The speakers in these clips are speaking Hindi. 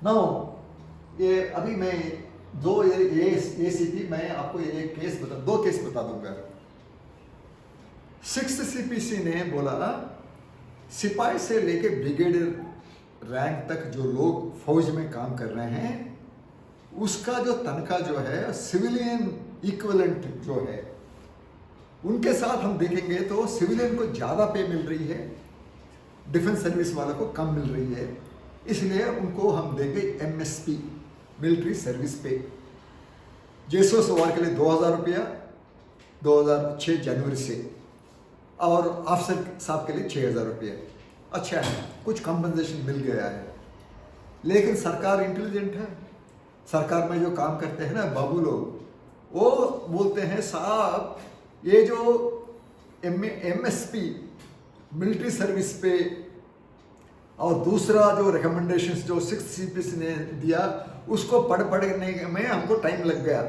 नाउ ये अभी मैं दो ये ACP मैं आपको दो केस बता दूंगा। 6th CPC ने बोला सिपाही से लेके ब्रिगेडियर रैंक तक जो लोग फौज में काम कर रहे हैं उसका जो तनख्वाह जो है सिविलियन इक्विवेलेंट जो है उनके साथ हम देखेंगे तो सिविलियन को ज़्यादा पे मिल रही है, डिफेंस सर्विस वालों को कम मिल रही है। इसलिए उनको हम देंगे MSP मिलिट्री सर्विस पे। जेसो सवार के लिए 2000 रुपया 2006 जनवरी से और अफसर साहब के लिए 6000 रुपया। अच्छा है, कुछ कंपनसेशन मिल गया है। लेकिन सरकार इंटेलिजेंट है, सरकार में जो काम करते हैं ना बाबू लोग, वो बोलते हैं साहब ये जो MSP मिलिट्री सर्विस पे और दूसरा जो रिकमेंडेशंस जो 6th CPC ने दिया उसको पढ़ने में हमको टाइम लग गया।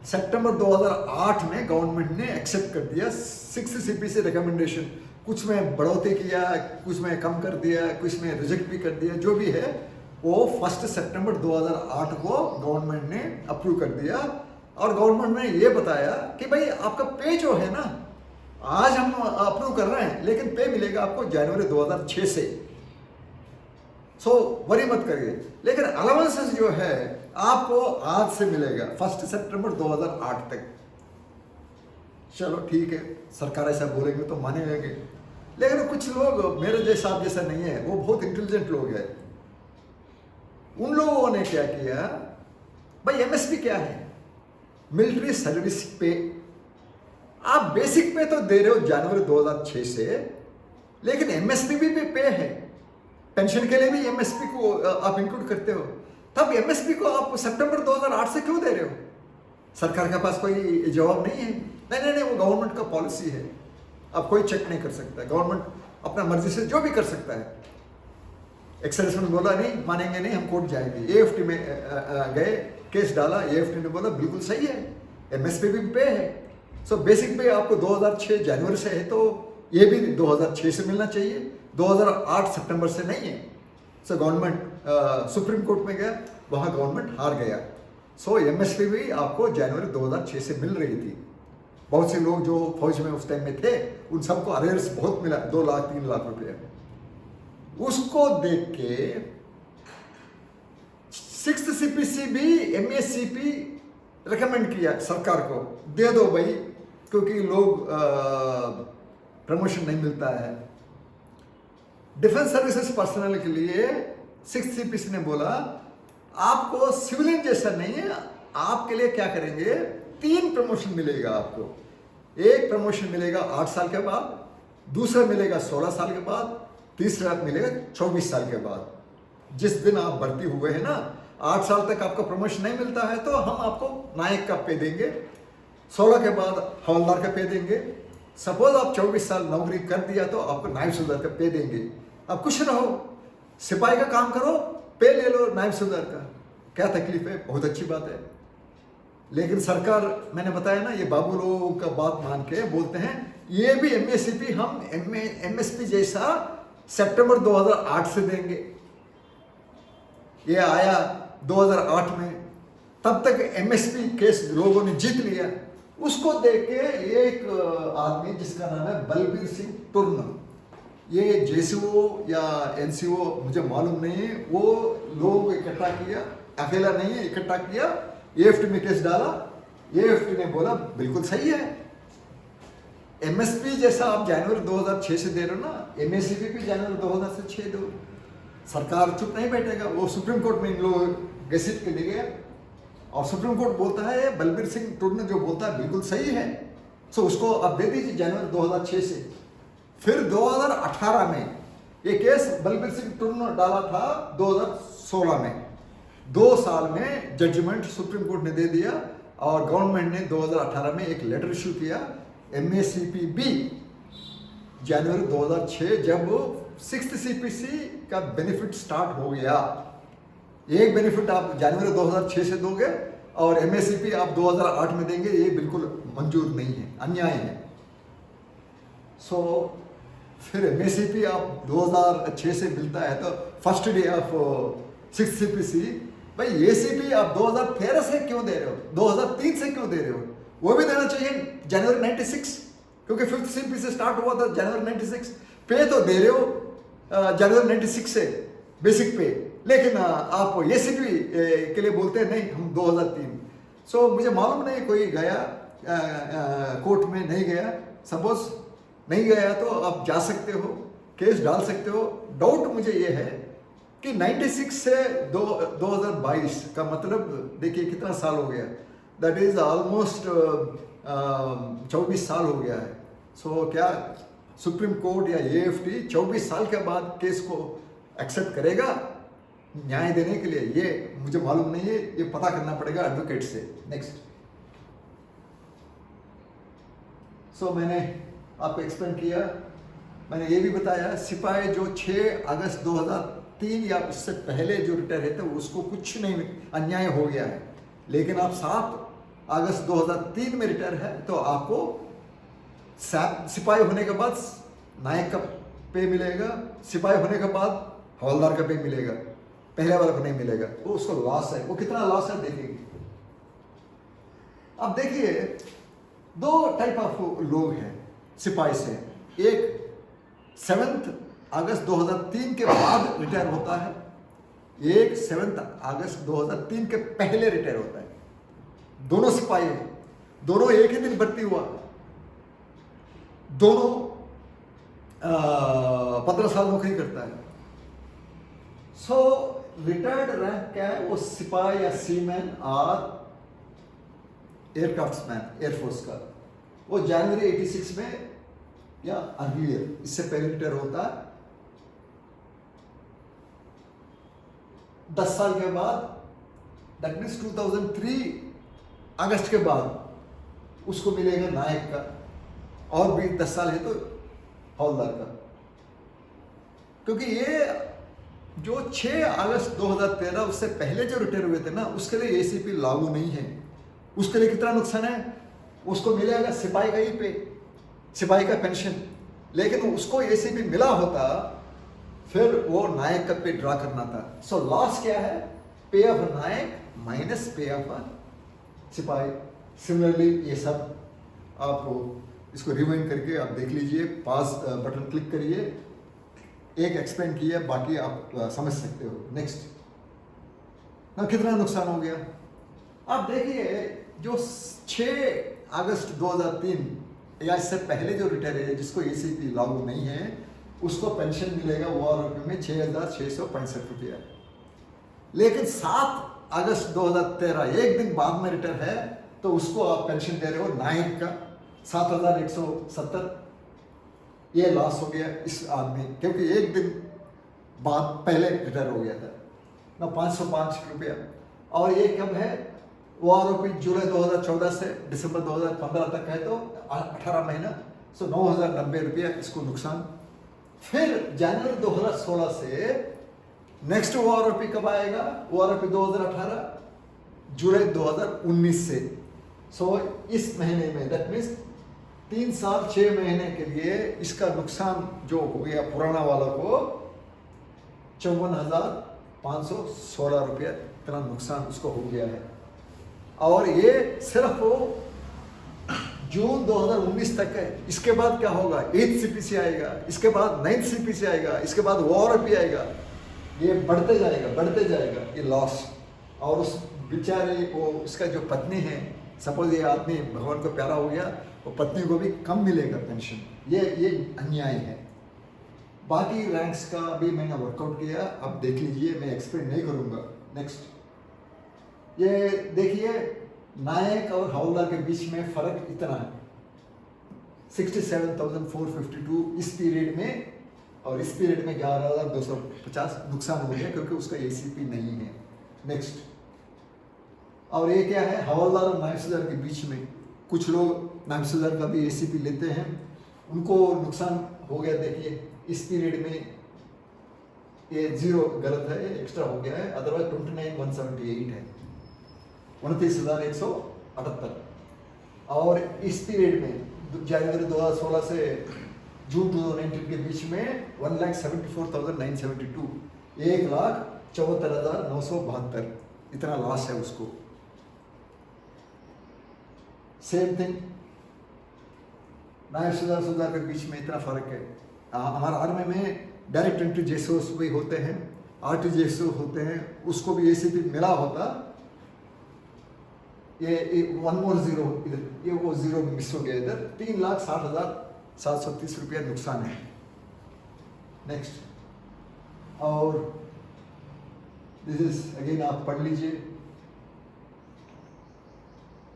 सितंबर 2008 में गवर्नमेंट ने एक्सेप्ट कर दिया 6th CPC रिकमेंडेशन। कुछ में बढ़ोतरी किया, कुछ में कम कर दिया, कुछ में रिजेक्ट भी कर दिया। जो भी है वो 1 सितंबर 2008 को गवर्नमेंट ने अप्रूव कर दिया और गवर्नमेंट ने ये बताया कि भाई आपका पे जो है ना आज हम अप्रूव कर रहे हैं लेकिन पे मिलेगा आपको जनवरी 2006 से। सो वरी मत करिए, लेकिन अलाउंसेस जो है आपको आज से मिलेगा 1 सितंबर 2008 तक। चलो ठीक है, सरकार ऐसा बोलेंगे तो माने लेंगे। लेकिन कुछ लोग मेरे जैसा नहीं है, वो बहुत इंटेलिजेंट लोग हैं। उन लोगों ने क्या किया, भाई MSP क्या है, मिलिट्री सर्विस पे। आप बेसिक पे तो दे रहे हो जनवरी 2006 से, लेकिन MSP भी पे है। पेंशन के लिए भी MSP को आप इंक्लूड करते हो, तब MSP को आप सितंबर 2008 से क्यों दे रहे हो? सरकार के पास कोई जवाब नहीं है। नहीं, वो गवर्नमेंट का पॉलिसी है, अब कोई चेक नहीं कर सकता। गवर्नमेंट अपना मर्जी से जो भी कर सकता है। एक्सेलेंस ने बोला नहीं मानेंगे, नहीं हम कोर्ट जाएंगे। AFT में गए, केस डाला, AFT ने बोला बिल्कुल सही है, MSP भी पे है। सो बेसिक पे आपको 2006 जनवरी से है तो ये भी 2006 से मिलना चाहिए, 2008 सितंबर से नहीं है। सो गवर्नमेंट सुप्रीम कोर्ट में गया, वहाँ गवर्नमेंट हार गया। सो MSP भी आपको जनवरी 2006 से मिल रही थी। बहुत से लोग जो फौज में उस टाइम में थे उन सबको अरेयर्स बहुत मिला, 2 लाख 3 लाख रुपये। उसको देख के 6th CPC भी MSCP रिकमेंड किया सरकार को, दे दो भाई, क्योंकि लोग प्रमोशन नहीं मिलता है। डिफेंस सर्विसेज पर्सनल के लिए 6th CPC ने बोला आपको सिविलियन जैसा नहीं है, आपके लिए क्या करेंगे, 3 प्रमोशन मिलेगा आपको। एक प्रमोशन मिलेगा 8 साल के बाद, दूसरा मिलेगा 16 साल के बाद, तीसरा मिलेगा 24 साल के बाद। जिस दिन आप भर्ती हुए हैं ना, 8 साल तक आपका प्रमोशन नहीं मिलता है तो हम आपको नायक का पे देंगे, 16 के बाद हवलदार का पे देंगे। सपोज आप 24 साल नौकरी कर दिया तो आपको नायब सूबेदार का पे देंगे। अब खुश रहो, सिपाही का काम करो, पे ले लो नायब सूबेदार का, क्या तकलीफ है, बहुत अच्छी बात है। लेकिन सरकार, मैंने बताया ना, ये बाबू लोगों का बात मान के बोलते हैं ये भी MSCP हम MSP जैसा सितंबर 2008 से देंगे। ये आया 2008 में, तब तक MSP केस लोगों ने जीत लिया। उसको देख के एक आदमी जिसका नाम है बलबीर सिंह टुर्न, ये JCO या NCO मुझे मालूम नहीं है, वो लोगों को इकट्ठा किया, अकेला नहीं है, इकट्ठा किया, AFT में केस डाला। AFT ने बोला बिल्कुल सही है, MSP जैसा आप जनवरी 2006 से दे रहे हो ना, MSCP भी जनवरी 2006 दो। सरकार चुप नहीं बैठेगा, वो सुप्रीम कोर्ट में इन लोग गैसेट के लिए गया और सुप्रीम कोर्ट बोलता है बलबीर सिंह टुर्न जो बोलता है बिल्कुल सही है, सो उसको अब दे दीजिए जनवरी 2006 से। फिर 2018 में ये केस बलबीर सिंह टुर्न डाला था 2016 में, 2 साल में जजमेंट सुप्रीम कोर्ट ने दे दिया और गवर्नमेंट ने 2018 में एक लेटर इशू किया। MSCP भी जनवरी 2006 जब 6th CPC का बेनिफिट स्टार्ट हो गया, एक बेनिफिट आप जनवरी 2006 से दोगे और MSCP आप 2008 में देंगे, ये बिल्कुल मंजूर नहीं है, अन्याय है। सो फिर MSCP आप 2006 से मिलता है तो first day of 6th CPC, भाई एसीपी आप 2013 से क्यों दे रहे हो, 2003 से क्यों दे रहे हो? वो भी देना चाहिए जनवरी 96, क्योंकि 5th CPC स्टार्ट हुआ था जनवरी 96। पे तो दे रहे हो जनवरी 96 से बेसिक पे, लेकिन आप एसीपी के लिए बोलते हैं नहीं हम 2003। सो मुझे मालूम नहीं कोई गया कोर्ट में, नहीं गया, सपोज नहीं गया तो आप जा सकते हो, केस डाल सकते हो। डाउट मुझे ये है कि 96 से 2022 का मतलब देखिए कितना साल हो गया, दैट इज ऑलमोस्ट 24 साल हो गया है। सो क्या सुप्रीम कोर्ट या AFT 24 साल के बाद केस को एक्सेप्ट करेगा न्याय देने के लिए? ये मुझे मालूम नहीं है, ये पता करना पड़ेगा एडवोकेट से। नेक्स्ट, सो मैंने आपको एक्सप्लेन किया, मैंने ये भी बताया सिपाही जो 6 अगस्त 2003 या उससे पहले जो रिटायर रहते हैं उसको कुछ नहीं अन्याय हो गया है, लेकिन आप 7 अगस्त 2003 में रिटायर है तो आपको सिपाही होने के बाद नायक का पे मिलेगा, सिपाही होने के बाद हवलदार का पे मिलेगा, पहले वाले को नहीं मिलेगा। वो उसको लॉस है। वो कितना लॉस है देखिए। अब देखिए 2 टाइप ऑफ लोग हैं सिपाही से, एक 7 अगस्त 2003 के बाद रिटायर होता है, एक 7 अगस्त 2003 के पहले रिटायर होता है। दोनों सिपाही हैं, दोनों एक ही दिन भर्ती हुआ, दोनों 15 साल नौकरी करता है। सो रिटायर्ड रैंक क्या है? वो सिपाही या सीमैन और एयरक्राफ्ट्समैन, एयरफोर्स का, वो जनवरी 86 में या अर्लियर, इससे पहले रिटायर होता है। 10 साल के बाद, दैट मीन्स 2003 अगस्त के बाद उसको मिलेगा नायक का, और भी 10 साल है तो हवलदार का। क्योंकि ये जो 6 अगस्त 2013 उससे पहले जो रिटायर हुए थे ना, उसके लिए ACP लागू नहीं है। उसके लिए कितना नुकसान है? उसको मिलेगा सिपाही का ही पे, सिपाही का पेंशन, लेकिन उसको ACP मिला होता फिर वो नायक का पे ड्रा करना था। सो लॉस क्या है? पे ऑफ नायक माइनस पे ऑफ सिपाही। सिमिलरली ये सब आप इसको रिवाइंड करके आप देख लीजिए, पास बटन क्लिक करिए, एक एक्सप्लेन किया, बाकी आप समझ सकते हो। नेक्स्ट, ना कितना नुकसान हो गया आप देखिए। जो 6 अगस्त 2003 या इससे पहले जो रिटायर है जिसको ACP लागू नहीं है, उसको पेंशन मिलेगा ₹1 में 6,665 रुपया। लेकिन 7 अगस्त 2013 एक दिन बाद में रिटायर है तो उसको आप पेंशन दे रहे हो नायक का 7,170। ये लॉस हो गया इस आदमी, क्योंकि एक दिन बाद पहले रिटायर हो गया था ना, 505 रुपया। और ये कब है? वो आरोपी जुलाई 2014 से दिसंबर 2015 तक है, तो 18 महीना, सो 9,090 रुपया इसको नुकसान। फिर जनवरी 2016 से नेक्स्ट वो आरोपी कब आएगा? वो आरोपी 2018 जुलाई 2019 से। सो इस महीने में, दैट मीन्स 3 साल 6 महीने के लिए इसका नुकसान जो हो गया पुराना वाला को 54,516 रुपया इतना नुकसान उसको हो गया है। और ये सिर्फ वो जून 2019 तक है। इसके बाद क्या होगा? 8th CPC आएगा, इसके बाद 9th CPC आएगा, इसके बाद WRP आएगा, ये बढ़ते जाएगा ये लॉस। और उस बेचारे को, इसका जो पत्नी है, सपोज ये आदमी भगवान को प्यारा हो गया, वो पत्नी को भी कम मिलेगा पेंशन। ये अन्याय है। बाकी रैंक्स का भी मैंने वर्कआउट किया, अब देख लीजिए, मैं एक्सप्लेन नहीं करूँगा। नेक्स्ट, ये देखिए नायक और हवलदार के बीच में फर्क इतना है, 67,452 इस पीरियड में, और इस पीरियड में 11,250 नुकसान हो गया क्योंकि उसका ACP नहीं है। नेक्स्ट, और ये क्या है? हवलदार और नायब सूबेदार के बीच में कुछ लोग नायब सूबेदार का भी ACP लेते हैं, उनको नुकसान हो गया। देखिए इस पीरियड में ये 0 गलत है, ये एक्स्ट्रा हो गया है, अदरवाइज 29,178 है, 29,178। और इस पीरियड में जनवरी 2016 से जून 2019 के बीच में 1,74,972 1,74,972 इतना लॉस है उसको। सेम थिंग नायब सूबेदार के बीच में इतना फर्क है। हमारा आर्मी में डायरेक्ट एंट्री जेसोस भी होते हैं, आरटी जेसो होते हैं, उसको भी एसीपी मिला होता, ये 1 more जीरो इधर, ये वो जीरो मिस हो गया इधर, 3,60,730 रुपया नुकसान है। नेक्स्ट, और दिस इज अगेन आप पढ़ लीजिए।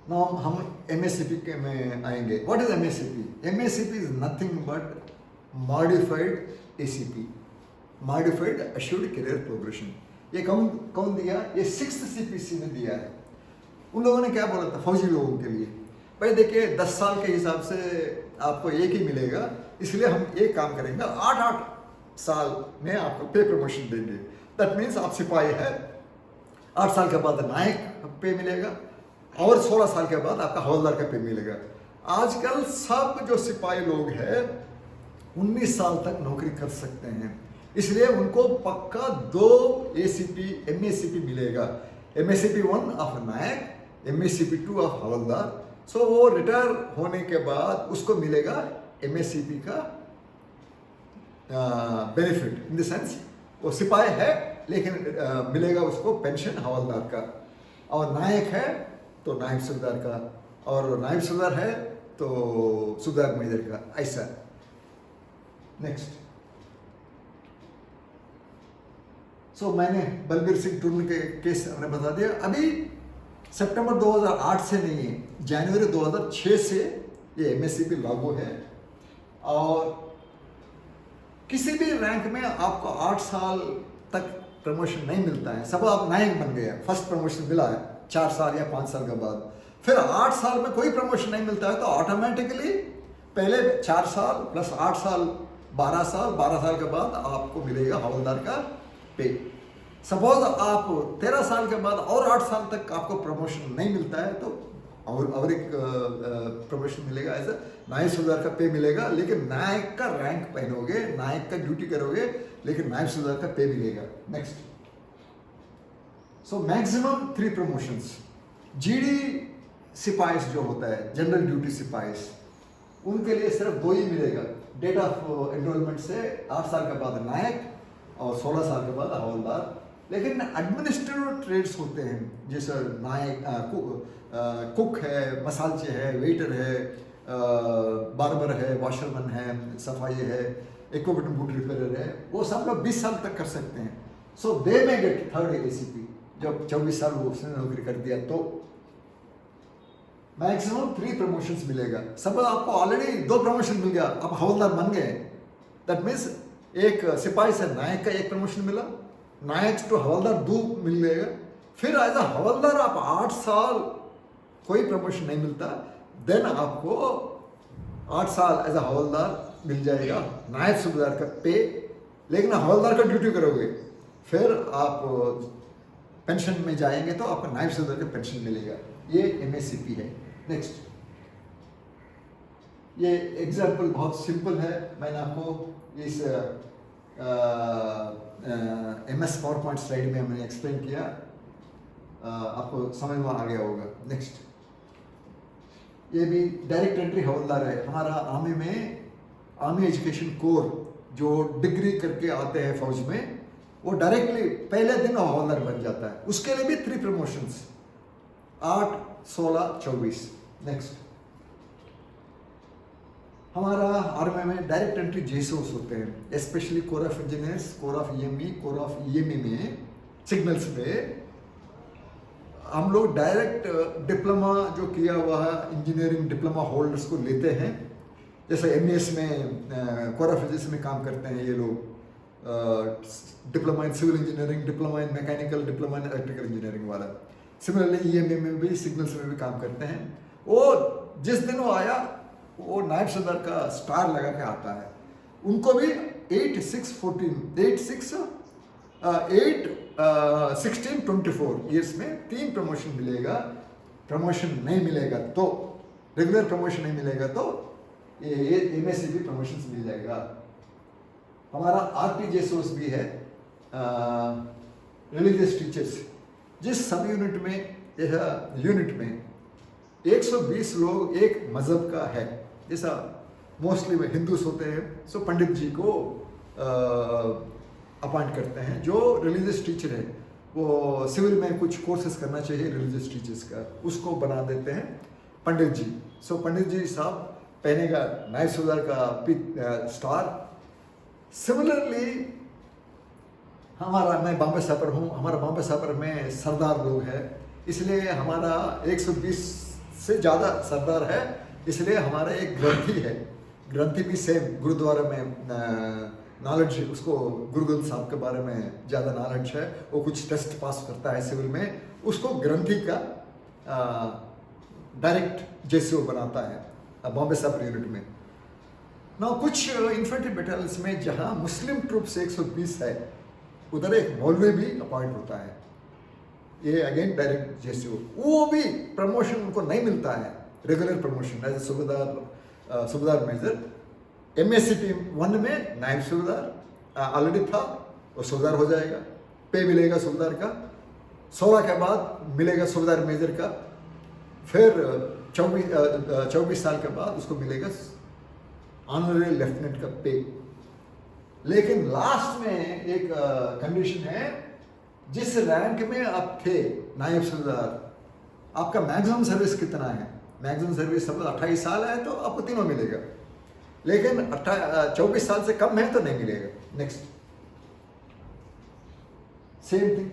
नाउ हम एमएससीपी के में आएंगे। What is MSCP? MSCP is nothing but modified ACP, modified assured career progression. ये कौन दिया? ये 6th सीपीसी ने दिया है। उन लोगों ने क्या बोला था फौजी लोगों के लिए? भाई देखिए 10 साल के हिसाब से आपको एक ही मिलेगा, इसलिए हम एक काम करेंगे, 8-8 साल में आपको पे प्रमोशन देंगे। दैट मीन्स आप सिपाही है, 8 साल के बाद नायक पे मिलेगा और 16 साल के बाद आपका हवलदार का पे मिलेगा। आजकल सब जो सिपाही लोग हैं 19 साल तक नौकरी कर सकते हैं, इसलिए उनको पक्का 2 एसीपी एमएससीपी मिलेगा। MSCP 1 of Naik, MSCP 2 of havildar. So वो रिटायर होने के बाद उसको मिलेगा एमएससीपी का बेनिफिट, इन द सेंस वो सिपाही है लेकिन मिलेगा उसको पेंशन हवलदार का, और नायक है तो नायब सूबेदार का, और नायब सूबेदार है तो सूबेदार मेजर का, ऐसा। नेक्स्ट, सो मैंने बलबीर सिंह टुर्न के केस हमने बता दिया। अभी सितंबर 2008 से नहीं है, जनवरी 2006 से ये एमएससीपी लागू है, और किसी भी रैंक में आपको 8 साल तक प्रमोशन नहीं मिलता है। सब आप नायक बन गए, फर्स्ट प्रमोशन मिला है 4 साल या 5 साल के बाद, फिर 8 साल में कोई प्रमोशन नहीं मिलता है, तो ऑटोमेटिकली पहले 4 साल प्लस 8 साल 12 साल, 12 साल के बाद आपको मिलेगा हवलदार का पे। सपोज आप 13 साल के बाद और 8 साल तक आपको प्रमोशन नहीं मिलता है, तो और एक प्रमोशन मिलेगा, ऐसा नायब सूबेदार का पे मिलेगा, लेकिन नायक का रैंक पहनोगे, नायक का ड्यूटी करोगे, लेकिन नायब सूबेदार का पे मिलेगा। Next, so maximum 3 promotions. GD सिपाहीस जो होता है, जनरल ड्यूटी सिपाहीस, उनके लिए सिर्फ 2 ही मिलेगा। डेट ऑफ एनरोलमेंट से 8 साल के बाद नायक और 16 साल के बाद हवलदार। लेकिन एडमिनिस्ट्रेटिव ट्रेड्स होते हैं, जैसे नायक कुक है, मसालचे है, वेटर है, बार्बर है, वॉशरमैन है, सफाई है, इक्विपमेंट बूट रिपेयर है, वो सब लोग 20 साल तक कर सकते हैं। सो दे मे गेट 3rd एसीपी। जब 24 साल वो उसने नौकरी कर दिया तो मैक्सिमम 3 प्रमोशंस मिलेगा। सब आपको ऑलरेडी 2 प्रमोशन मिल गया, आप हवलदार बन गए, दैट मीन्स एक सिपाही से नायक का 1 प्रमोशन मिला, नायक टू हवलदार 2 मिल जाएगा। फिर एज अ हवलदार आप 8 साल कोई प्रमोशन नहीं मिलता, देन आपको 8 साल एज अ हवलदार मिल जाएगा नायब सूबेदार का पे, लेकिन हवलदार का ड्यूटी करोगे, फिर आप पेंशन में जाएंगे तो आपको नायब सूबेदार का पेंशन मिलेगा। ये एमएससीपी है। नेक्स्ट, ये एग्जाम्पल बहुत सिंपल है, मैंने आपको इस MS PowerPoint स्लाइड में हमने एक्सप्लेन किया, आपको समझ में आ गया होगा। नेक्स्ट, ये भी डायरेक्ट एंट्री हवलदार है। हमारा आर्मी में आर्मी एजुकेशन कोर जो डिग्री करके आते हैं फौज में, वो डायरेक्टली पहले दिन हवलदार बन जाता है। उसके लिए भी 3 प्रमोशंस, 8, 16, 24। नेक्स्ट, हमारा आर्मी में डायरेक्ट एंट्री जेसोस होते हैं, specially core of engineers, core of EME, core of EME में सिग्नल्स पे हम लोग डायरेक्ट डिप्लोमा जो किया हुआ है इंजीनियरिंग डिप्लोमा होल्डर्स को लेते हैं। जैसे एमईएस में कोर ऑफ इंजीनियर्स में काम करते हैं ये लोग, diploma in civil engineering, diploma in mechanical, diploma in electrical engineering वाला। सिमिलरली ईएमई में भी सिग्नल्स में भी काम करते हैं। वो जिस दिन वो आया वो नायब सूबेदार का स्टार लगा के आता है। उनको भी 8, 6, 14, 8, 16, 24 ईयर्स में 3 प्रमोशन मिलेगा। प्रमोशन नहीं मिलेगा तो, रेगुलर प्रमोशन नहीं मिलेगा तो ये एमएससीपी प्रमोशन मिल जाएगा। हमारा आरटी जेसोस भी है, रिलीजियस टीचर्स, जिस सब यूनिट में यह यूनिट में 120 लोग एक मज़हब का है, जैसा मोस्टली में हिंदूस होते हैं, सो पंडित जी को अपॉइंट करते हैं। जो रिलीजियस टीचर है वो सिविल में कुछ कोर्सेज करना चाहिए रिलीजियस टीचर्स का, उसको बना देते हैं पंडित जी। सो पंडित जी साहब पहनेगा नायब सूबेदार का स्टार। सिमिलरली मैं बॉम्बे सापर हूँ, हमारा बॉम्बे सापर में सरदार लोग हैं, इसलिए हमारा 120 से ज़्यादा सरदार है, इसलिए हमारा एक ग्रंथी है। ग्रंथी भी सेम गुरुद्वारा में नॉलेज, उसको गुरु ग्रंथ साहब के बारे में ज़्यादा नॉलेज है, वो कुछ टेस्ट पास करता है सिविल में, उसको ग्रंथी का डायरेक्ट जेसीओ बनाता है बॉम्बे सापर यूनिट में ना। कुछ इन्फेंट्री बटालियंस में जहाँ मुस्लिम ट्रूप्स 120 है, उधर एक मौलवी भी अपॉइंट होता है, ये अगेन डायरेक्ट जेसीओ। वो भी प्रमोशन उनको नहीं मिलता है, रेगुलर प्रमोशन एज ए सूबेदार मेजर। MACP 1 में नायब सूबेदार ऑलरेडी था, वो सूबेदार हो जाएगा, पे मिलेगा सूबेदार का। 16 के बाद मिलेगा सूबेदार मेजर का, फिर 24 साल के बाद उसको मिलेगा ऑनररी लेफ्टिनेंट का पे। लेकिन लास्ट में एक कंडीशन है, जिस रैंक में आप थे नायब सूबेदार, आपका मैक्सिमम सर्विस कितना है? मैक्सिमम सर्विस सपोज 28 साल है तो आपको तीनों मिलेगा, लेकिन 24 साल से कम है तो नहीं मिलेगा। Next same thing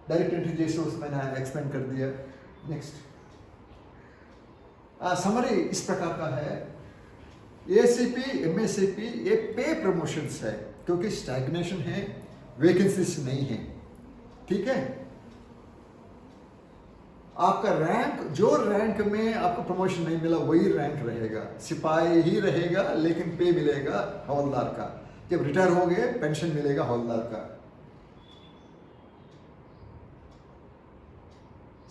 direct entry जैसे उसमें मैंने एक्सप्लेन कर दिया। नेक्स्ट समरी इस प्रकार का है, ACP MACP ये पे प्रमोशंस है, क्योंकि स्टैग्नेशन है, वैकेंसीज नहीं है, ठीक है। आपका रैंक, जो रैंक में आपको प्रमोशन नहीं मिला वही रैंक रहेगा, सिपाही ही रहेगा, लेकिन पे मिलेगा हवलदार का। जब रिटायर हो गए पेंशन मिलेगा हवलदार का।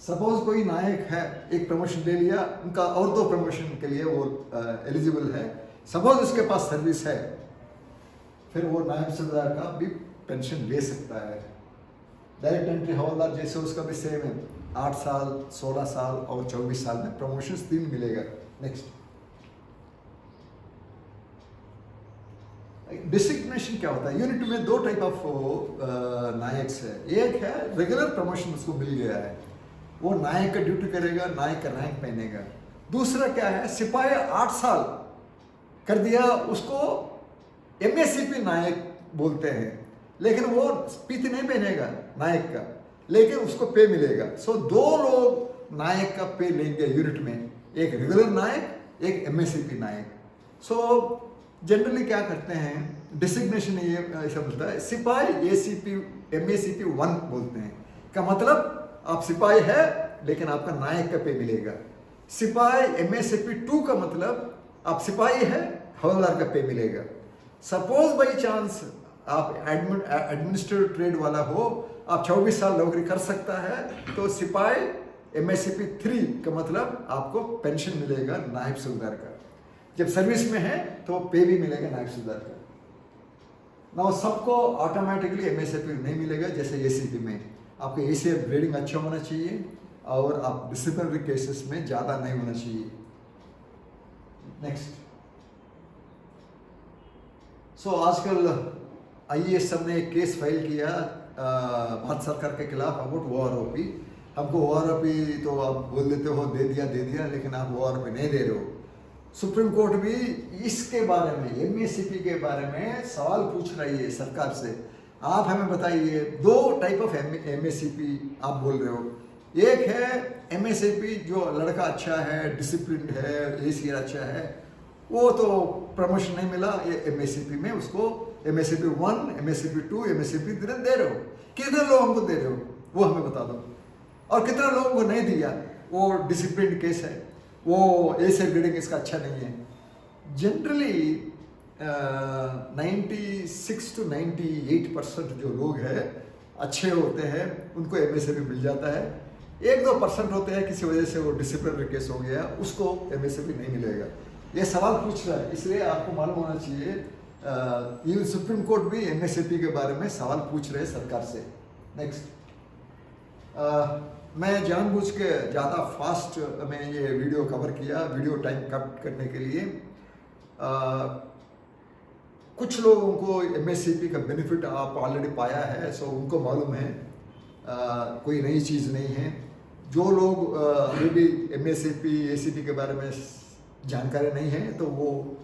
सपोज कोई नायक है, एक प्रमोशन ले लिया, उनका और 2 प्रमोशन के लिए वो एलिजिबल है, सपोज उसके पास सर्विस है, फिर वो नायब सूबेदार का भी पेंशन ले सकता है। डायरेक्ट एंट्री हवलदार जैसे उसका भी सेम है, 8 साल, 16 साल और 24 साल में प्रमोशन 3 मिलेगा। नेक्स्ट डिसिग्नेशन क्या होता है? यूनिट में 2 टाइप ऑफ नायक्स है। एक है रेगुलर प्रमोशन, उसको मिल गया है, वो नायक का ड्यूटी करेगा, नायक का रैंक पहनेगा। दूसरा क्या है, सिपाही 8 साल कर दिया, उसको MACP नायक बोलते हैं, लेकिन वो पीत नहीं पहनेगा नायक का, लेकिन उसको पे मिलेगा। सो 2 लोग नायक का पे लेंगे यूनिट में, एक रेगुलर नायक, एक MACP नायक। सो जनरली क्या करते हैं, डिसिग्नेशन ये ऐसा बोलता है, सिपाही ACP MACP 1 बोलते हैं, का मतलब आप सिपाही है लेकिन आपका नायक का पे मिलेगा। सिपाही MACP 2 का मतलब आप सिपाही है, हवलदार का पे मिलेगा। सपोज बाई चांस आप एडमिनिस्ट्रेटिव ट्रेड वाला हो, आप 24 साल नौकरी कर सकता है, तो सिपाही MACP 3 का मतलब आपको पेंशन मिलेगा नायब सूबेदार का। जब सर्विस में है तो पे भी मिलेगा नायब सूबेदार का। ना सबको ऑटोमेटिकली MACP नहीं मिलेगा, जैसे ACP में आपके ACF ग्रेडिंग अच्छा होना चाहिए और आप डिसिप्लिनरी केसेस में ज़्यादा नहीं होना चाहिए। नेक्स्ट आजकल IAS सब ने एक केस फाइल किया भारत सरकार के खिलाफ अबाउट OROP। हमको OROP तो आप बोल देते हो दे दिया, लेकिन आप OROP नहीं दे रहे हो। सुप्रीम कोर्ट भी इसके बारे में, MACP के बारे में सवाल पूछ रही है सरकार से। आप हमें बताइए, 2 टाइप ऑफ MACP आप बोल रहे हो। एक है MACP जो लड़का अच्छा है, डिसिप्लिन है, ACR अच्छा है, वो तो प्रमोशन नहीं मिला, ये MACP में उसको MACP 1, MACP 2, MACP 3 दे रहे हो। कितने लोगों को दे रहे हो वो हमें बता दो, और कितने लोगों को नहीं दिया, वो डिसिप्लिन केस है, वो ACR ग्रेडिंग इसका अच्छा नहीं है। जनरली 96 to 98% जो लोग हैं अच्छे होते हैं, उनको MACP मिल जाता है। 1-2% होते हैं किसी वजह से वो डिसिप्लिनरी केस हो गया, उसको MACP नहीं मिलेगा। ये सवाल पूछ रहा है, इसलिए आपको मालूम होना चाहिए ये सुप्रीम कोर्ट भी एमएसएपी के बारे में सवाल पूछ रहे सरकार से। नेक्स्ट, मैं जानबूझ के ज़्यादा फास्ट में ये वीडियो कवर किया, वीडियो टाइम कट करने के लिए। कुछ लोगों को एमएससीपी का बेनिफिट आप ऑलरेडी पाया है, सो उनको मालूम है, कोई नई चीज़ नहीं है। जो लोग अभी भी एमएससीपी एसीपी के बारे में जानकारी नहीं है, तो वो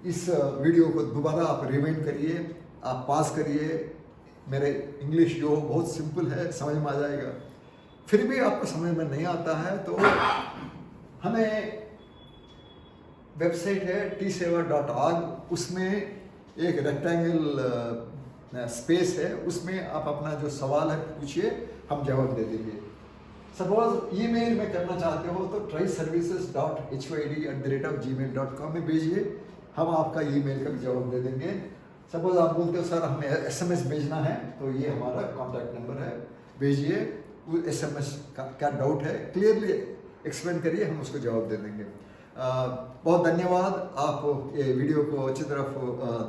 इस वीडियो को दोबारा आप रिवाइंड करिए, आप पास करिए। मेरे इंग्लिश जो बहुत सिंपल है, समझ में आ जाएगा। फिर भी आपको समझ में नहीं आता है तो हमें वेबसाइट है tseva.org, उसमें एक रेक्टेंगल स्पेस है, उसमें आप अपना जो सवाल है पूछिए, हम जवाब दे देंगे। सपोज ईमेल में करना चाहते हो तो triservices.hyd@gmail.com में भेजिए, हम आपका ईमेल का भी जवाब दे देंगे। सपोज आप बोलते हो सर हमें एसएमएस भेजना है, तो ये हमारा कॉन्टैक्ट नंबर है, भेजिए। वो एसएमएस का क्या डाउट है क्लियरली एक्सप्लेन करिए, हम उसको जवाब दे देंगे। बहुत धन्यवाद, आप ये वीडियो को अच्छी तरफ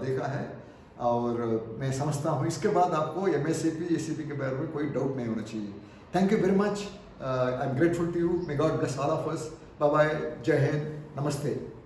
देखा है और मैं समझता हूँ इसके बाद आपको एमएससीपी एसीपी के बारे में कोई डाउट नहीं होना चाहिए। Thank you very much, I am grateful to you, may God bless all of us. Bye bye, जय हिंद, नमस्ते।